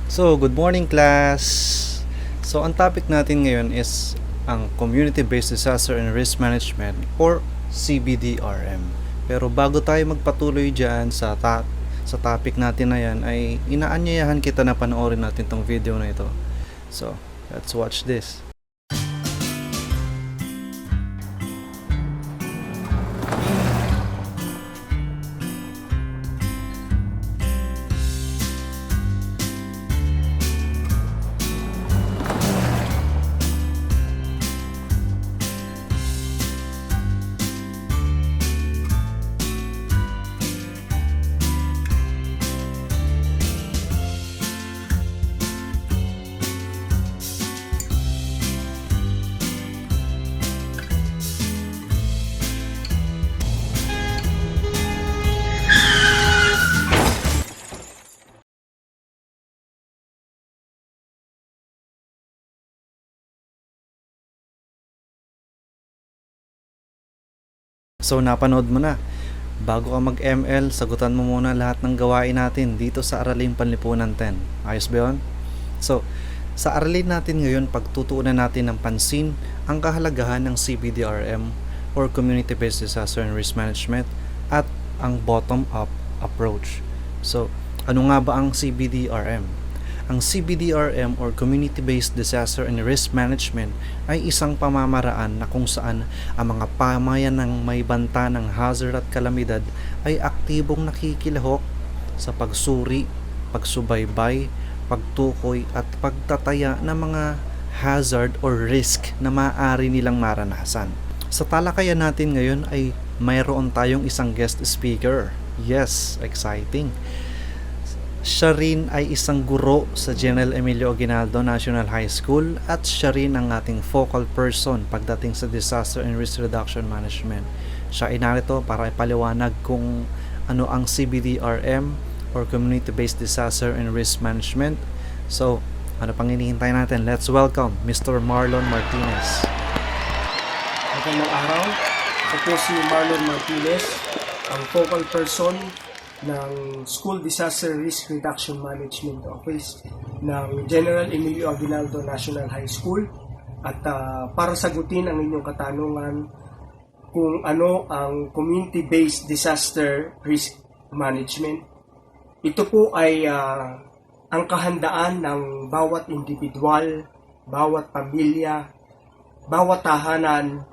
So, good morning class! So, ang topic natin ngayon is ang Community-Based Disaster and Risk Management or CBDRM. Pero bago tayo magpatuloy dyan sa topic natin na yan, ay inaanyayahan kita na panoorin natin tong video na ito. So, let's watch this. So, napanood mo na. Bago ka mag-ML, sagutan mo muna lahat ng gawain natin dito sa Araling Panlipunan 10. Ayos ba yun? So, sa aralin natin ngayon, pagtutuunan natin ng pansin ang kahalagahan ng CBDRM or Community-Based Disaster and Risk Management at ang bottom-up approach. So, ano nga ba ang CBDRM? Ang CBDRM or Community-Based Disaster and Risk Management ay isang pamamaraan na kung saan ang mga pamayanang may banta ng hazard at kalamidad ay aktibong nakikilahok sa pagsuri, pagsubaybay, pagtukoy at pagtataya ng mga hazard or risk na maaari nilang maranasan. Sa talakayan natin ngayon ay mayroon tayong isang guest speaker. Yes, exciting. Siya rin ay isang guro sa General Emilio Aguinaldo National High School at siya rin ang ating focal person pagdating sa Disaster and Risk Reduction Management. Siya ay narito para ipaliwanag kung ano ang CBDRM or Community-Based Disaster and Risk Management. So, ano pang hinihintay natin? Let's welcome Mr. Marlon Martinez. Magandang araw. Ako po si Marlon Martinez, ang focal person ng School Disaster Risk Reduction Management Office ng General Emilio Aguinaldo National High School at para sagutin ang inyong katanungan kung ano ang Community-Based Disaster Risk Management. Ito po ay ang kahandaan ng bawat individual, bawat pamilya, bawat tahanan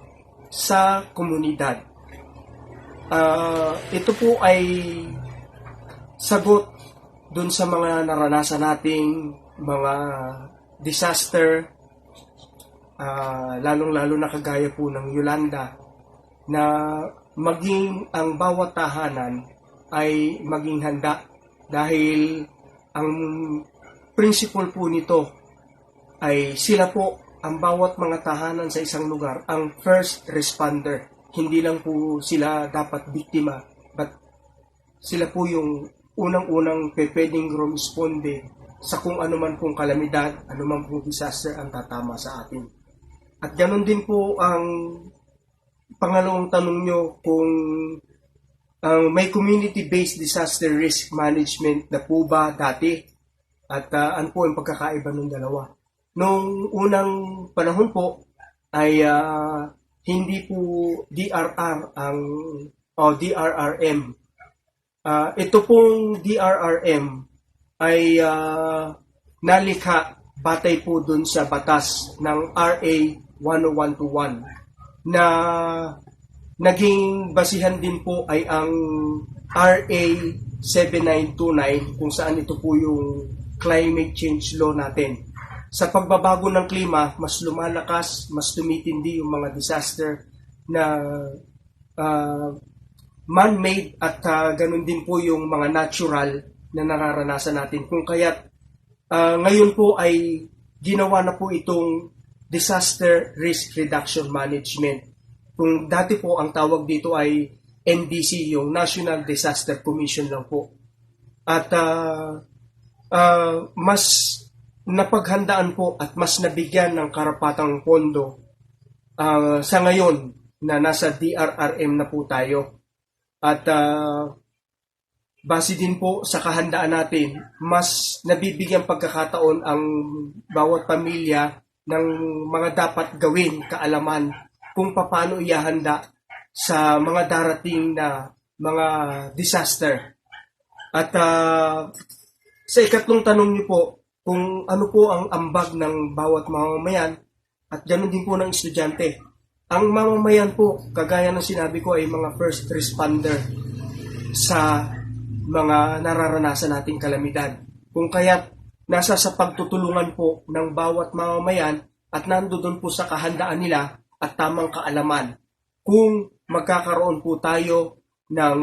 sa komunidad. Ito po ay sagot dun sa mga naranasan nating mga disaster, lalong-lalo na kagaya po ng Yolanda, na maging ang bawat tahanan ay maging handa dahil ang principle po nito ay sila po, ang bawat mga tahanan sa isang lugar, ang first responder. Hindi lang po sila dapat biktima, but sila po yung unang-unang pwedeng responde sa kung anuman pong kalamidad, anuman pong disaster ang tatama sa atin. At ganoon din po ang pangalawang tanong nyo kung may community-based disaster risk management na po ba dati at ano po ang pagkakaiba ng dalawa. Noong unang panahon po ay hindi po DRR o DRRM. Ito pong DRRM ay nalikha batay po dun sa batas ng RA 10121 na naging basihan din po ay ang RA 7929 kung saan ito po yung climate change law natin. Sa pagbabago ng klima, mas lumalakas, mas tumitindi yung mga disaster na man-made at ganun din po yung mga natural na nararanasan natin. Kung kaya't ngayon po ay ginawa na po itong Disaster Risk Reduction Management. Kung dati po ang tawag dito ay NDC, yung National Disaster Commission lang po. At mas napaghandaan po at mas nabigyan ng karapatang pondo sa ngayon na nasa DRRM na po tayo. At base din po sa kahandaan natin, mas nabibigyan pagkakataon ang bawat pamilya ng mga dapat gawin, kaalaman, kung paano ihahanda sa mga darating na mga disaster. At sa ikatlong tanong niyo po, kung ano po ang ambag ng bawat mamamayan at ganoon din po ng estudyante. Ang mamamayan po, kagaya ng sinabi ko, ay mga first responder sa mga nararanasan nating kalamidad. Kung kaya't nasa sa pagtutulungan po ng bawat mamamayan at nandoon po sa kahandaan nila at tamang kaalaman. Kung magkakaroon po tayo ng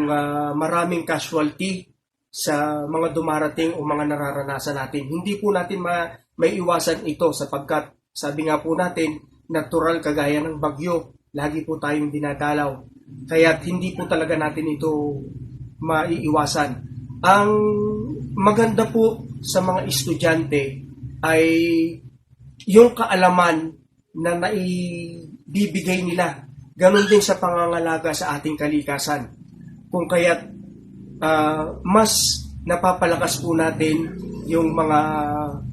maraming casualty sa mga dumarating o mga nararanasan natin, hindi po natin may iwasan ito sapagkat sabi nga po natin, natural kagaya ng bagyo, lagi po tayong dinadalaw. Kaya't hindi po talaga natin ito maiiwasan. Ang maganda po sa mga estudyante ay yung kaalaman na naibibigay nila. Ganon din sa pangangalaga sa ating kalikasan. Kung kaya't mas napapalakas po natin yung mga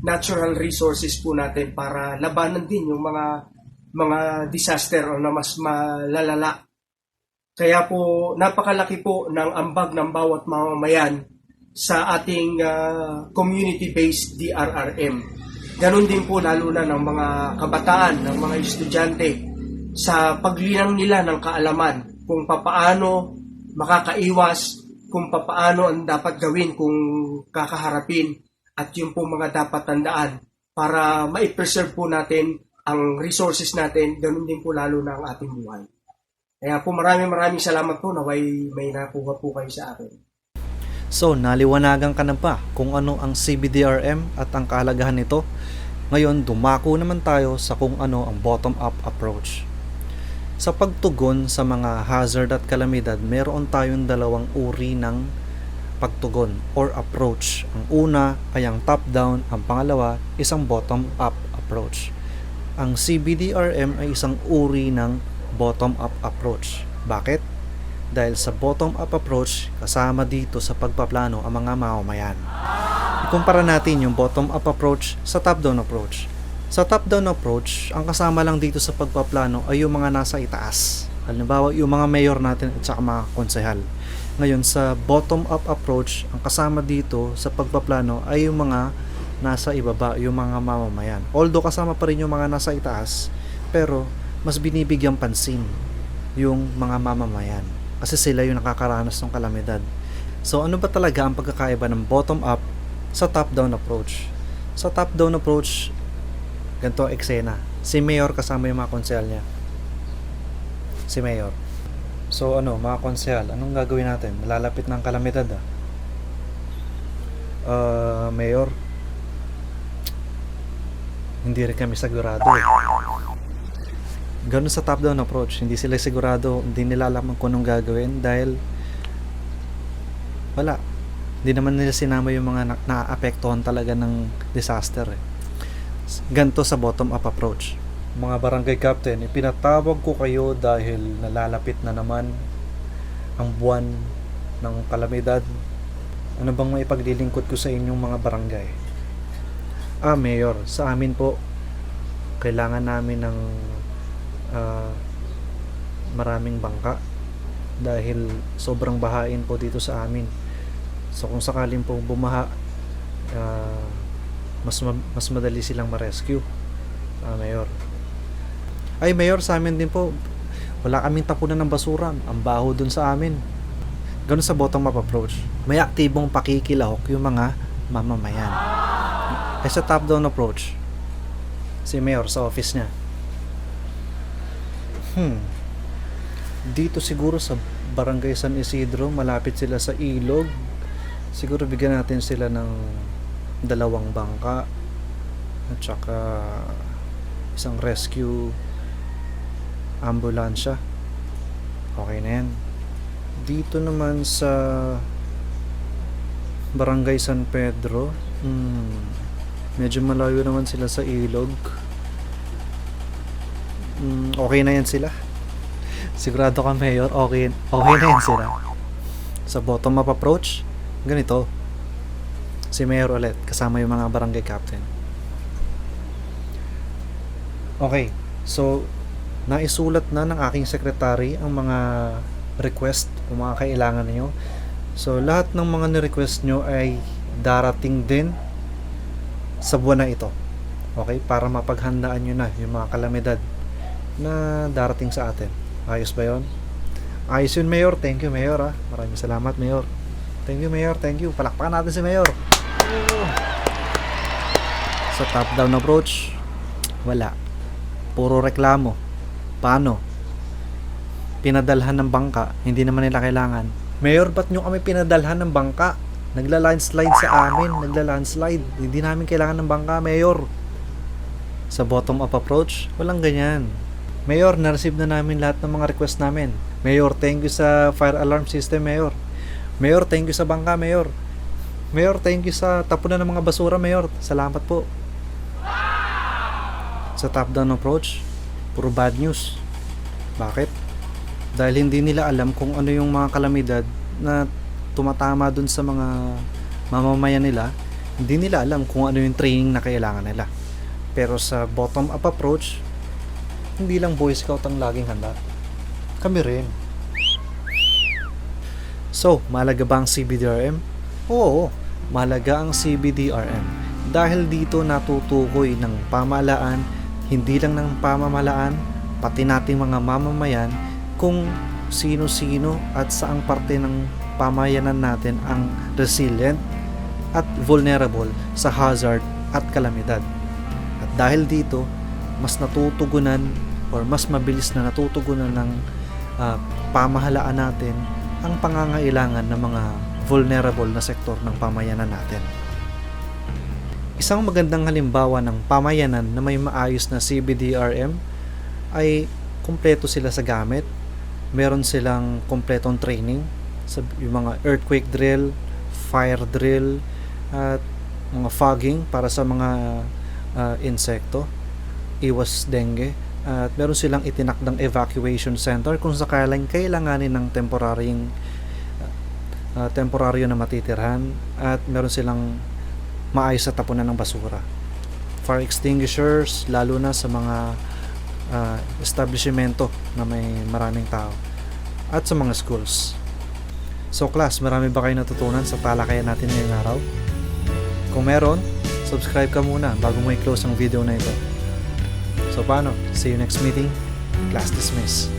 natural resources po natin para labanan din yung mga disaster o na mas malalala. Kaya po napakalaki po ng ambag ng bawat mamamayan sa ating community-based DRRM. Ganon din po lalo na ng mga kabataan, ng mga estudyante sa paglinang nila ng kaalaman kung papaano makakaiwas, kung papaano ang dapat gawin kung kakaharapin at yung po mga dapat tandaan para ma-preserve po natin ang resources natin, ganun din po lalo na ang ating buhay. Kaya po maraming salamat po na may nakuha po kayo sa akin. So, naliwanagan ka na ba kung ano ang CBDRM at ang kahalagahan nito? Ngayon, dumako naman tayo sa kung ano ang bottom-up approach. Sa pagtugon sa mga hazard at kalamidad, meron tayong dalawang uri ng pagtugon or approach. Ang una ay ang top-down, ang pangalawa isang bottom-up approach. Ang CBDRM ay isang uri ng bottom-up approach. Bakit? Dahil sa bottom-up approach, kasama dito sa pagpaplano ang mga mamamayan. Ikumpara natin yung bottom-up approach sa top-down approach. Sa top-down approach, ang kasama lang dito sa pagpaplano ay yung mga nasa itaas. Halimbawa, yung mga mayor natin at saka mga konsehal. Ngayon, sa bottom-up approach, ang kasama dito sa pagpaplano ay yung mga nasa ibaba, yung mga mamamayan. Although kasama pa rin yung mga nasa itaas, pero mas binibigyan pansin yung mga mamamayan. Kasi sila yung nakakaranas ng kalamidad. So, ano ba talaga ang pagkakaiba ng bottom-up sa top-down approach? Sa top-down approach, ganito ang eksena. Si Mayor kasama yung mga konsehal niya. Si Mayor. So mga konsehal, anong gagawin natin? Malalapit ng kalamidad Mayor, hindi rin kami sigurado Ganun sa top-down approach. Hindi sila sigurado, hindi nila alam kung anong gagawin dahil wala. Hindi naman nila sinama yung mga naapektuhan talaga ng disaster Ganto sa bottom-up approach. Mga barangay captain, ipinatawag ko kayo dahil nalalapit na naman ang buwan ng kalamidad. Ano bang maipaglilingkod ko sa inyong mga barangay? Mayor, sa amin po, kailangan namin ng maraming bangka dahil sobrang bahain po dito sa amin. So kung sakaling po bumaha, mas madali silang ma-rescue. Mayor. Ay, Mayor, sa amin din po, wala kaming tapunan ng basura. Ang baho dun sa amin. Ganun sa bottom-up approach. May aktibong pakikilahok yung mga mamamayan. Sa top-down approach, si Mayor sa office niya, dito siguro sa Barangay San Isidro, malapit sila sa ilog, siguro bigyan natin sila ng 2 bangka at saka isang rescue ambulansya. Okay na yan. Dito naman sa Barangay San Pedro, medyo malayo naman sila sa ilog. Okay na yan sila. Sigurado ka, Mayor, okay na yan sila. Sa bottom-up approach, ganito. Si Mayor ulit, kasama yung mga barangay captain. Okay, so naisulat na ng aking secretary ang mga request o mga kailangan niyo. So lahat ng mga ni-request nyo ay darating din sa buwan na ito. Okay, para mapaghandaan nyo na yung mga kalamidad na darating sa atin. Ayos ba yun? Ayos yun, Mayor. Thank you, Mayor. Maraming salamat, Mayor. Thank you, Mayor. Thank you. Palakpakan natin si Mayor. Sa top-down approach, wala. Puro reklamo. Paano? Pinadalhan ng bangka, hindi naman nila kailangan. Mayor, ba't nyo kami pinadalhan ng bangka? Nagla-landslide sa amin. Nagla-landslide. Hindi namin kailangan ng bangka, Mayor. Sa bottom-up approach, walang ganyan. Mayor, na-receive na namin lahat ng mga request namin. Mayor, thank you sa fire alarm system, Mayor. Mayor, thank you sa bangka, Mayor. Mayor, thank you sa tapunan ng mga basura, Mayor. Salamat po. Sa top-down approach, puro bad news. Bakit? Dahil hindi nila alam kung ano yung mga kalamidad na tumatama dun sa mga mamamayan nila. Hindi nila alam kung ano yung training na kailangan nila. Pero sa bottom-up approach, hindi lang Boy Scout ang laging handa. Kami rin. So, mahalaga ba ang CBDRM? Oo, mahalaga ang CBDRM. Dahil dito natutukoy ng pamahalaan, hindi lang ng pamahalaan, pati nating mga mamamayan, kung sino-sino at saang parte ng pamayanan natin ang resilient at vulnerable sa hazard at kalamidad. At dahil dito, mas natutugunan or mas mabilis na natutugunan ng pamahalaan natin ang pangangailangan ng mga vulnerable na sektor ng pamayanan natin. Isang magandang halimbawa ng pamayanan na may maayos na CBDRM ay kumpleto sila sa gamit. Meron silang kumpletong training sa yung mga earthquake drill, fire drill, at mga fogging para sa mga insekto, iwas dengue, at meron silang itinakdang evacuation center kung sakaling kailanganin ng temporaryo na matitirhan, at meron silang maayos sa tapunan ng basura. Fire extinguishers, lalo na sa mga establishmento na may maraming tao, at sa mga schools. So class, marami ba kayo natutunan sa talakayan natin ngayong araw? Kung meron, subscribe ka muna bago mo i-close ang video na ito. So paano? See you next meeting. Class dismissed.